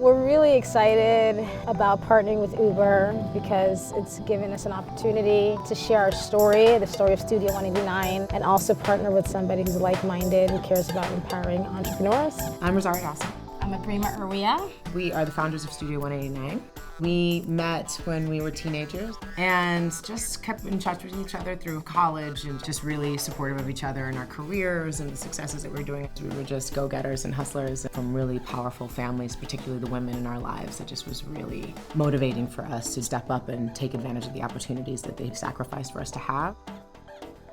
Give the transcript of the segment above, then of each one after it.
We're really excited about partnering with Uber because it's given us an opportunity to share our story, the story of Studio 189, and also partner with somebody who's like-minded, who cares about empowering entrepreneurs. I'm Rosario, Dawson. I'm Abrima, Erwiah. We are the founders of Studio 189. We met when we were teenagers and just kept in touch with each other through college and just really supportive of each other in our careers and the successes that we were doing. We were just go-getters and hustlers from really powerful families, particularly the women in our lives. It just was really motivating for us to step up and take advantage of the opportunities that they sacrificed for us to have.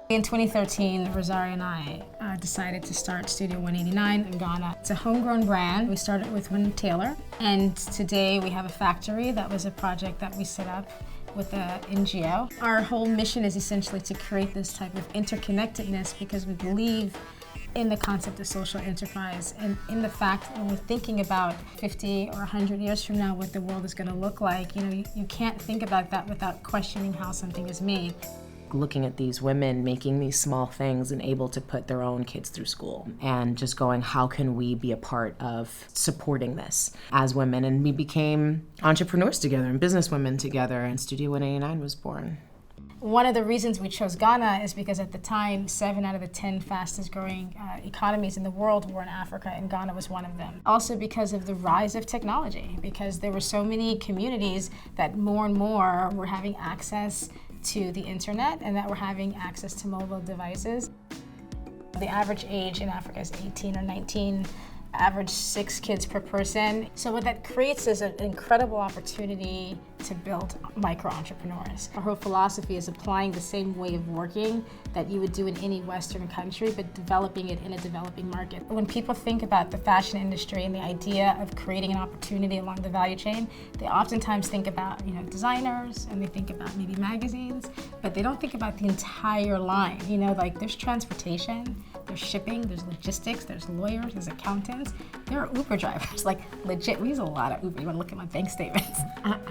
In 2013, Rosario and I decided to start Studio 189 in Ghana. It's a homegrown brand. We started with one tailor, and today we have a factory. That was a project that we set up with the NGO. Our whole mission is essentially to create this type of interconnectedness because we believe in the concept of social enterprise and in the fact when we're thinking about 50 or 100 years from now what the world is going to look like, you can't think about that without questioning how something is made. Looking at these women making these small things and able to put their own kids through school and just going, how can we be a part of supporting this as women? And we became entrepreneurs together and businesswomen together, and Studio 189 was born. One of the reasons we chose Ghana is because at the time, 7 out of the 10 fastest growing economies in the world were in Africa, and Ghana was one of them. Also because of the rise of technology, because there were so many communities that more and more were having access to the internet and that we're having access to mobile devices. The average age in Africa is 18 or 19, average 6 kids per person. So what that creates is an incredible opportunity to build micro-entrepreneurs. Our whole philosophy is applying the same way of working that you would do in any Western country, but developing it in a developing market. When people think about the fashion industry and the idea of creating an opportunity along the value chain, they oftentimes think about designers and they think about maybe magazines, but they don't think about the entire line. Like there's transportation, there's shipping, there's logistics, there's lawyers, there's accountants, there are Uber drivers, like legit. We use a lot of Uber. You want to look at my bank statements.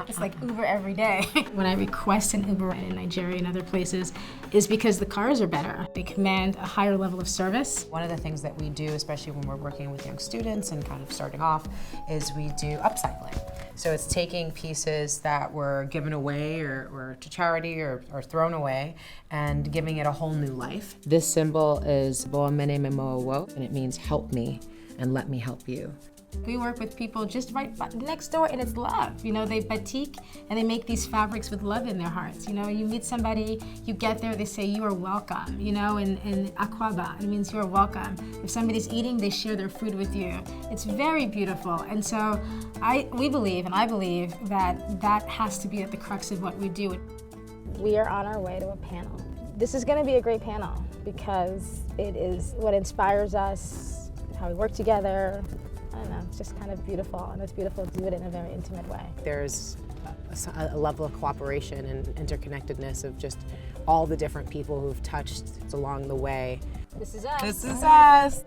It's like Uber every day. When I request an Uber in Nigeria and other places is because the cars are better. They command a higher level of service. One of the things that we do, especially when we're working with young students and kind of starting off, is we do upcycling. So it's taking pieces that were given away or to charity or thrown away and giving it a whole new life. This symbol is B.Monét, and it means help me and let me help you. We work with people just right next door, and it's love. They batik and they make these fabrics with love in their hearts. You meet somebody, you get there, they say you are welcome. And akwaba, it means you are welcome. If somebody's eating, they share their food with you. It's very beautiful. And so we believe, and I believe that has to be at the crux of what we do. We are on our way to a panel. This is going to be a great panel because it is what inspires us, how we work together. I don't know, it's just kind of beautiful, and it's beautiful to do it in a very intimate way. There's a level of cooperation and interconnectedness of just all the different people who've touched along the way. This is us. This is us.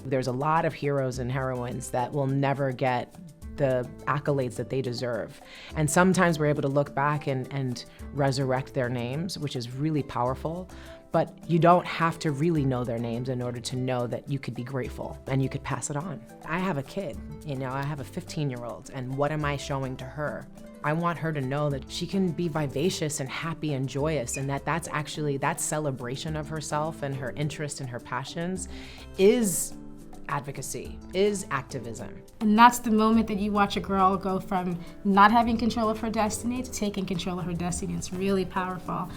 There's a lot of heroes and heroines that will never get the accolades that they deserve. And sometimes we're able to look back and resurrect their names, which is really powerful. But you don't have to really know their names in order to know that you could be grateful and you could pass it on. I have a kid, I have a 15-year-old, and what am I showing to her? I want her to know that she can be vivacious and happy and joyous, and that's actually, that celebration of herself and her interest and her passions is advocacy, is activism. And that's the moment that you watch a girl go from not having control of her destiny to taking control of her destiny. It's really powerful.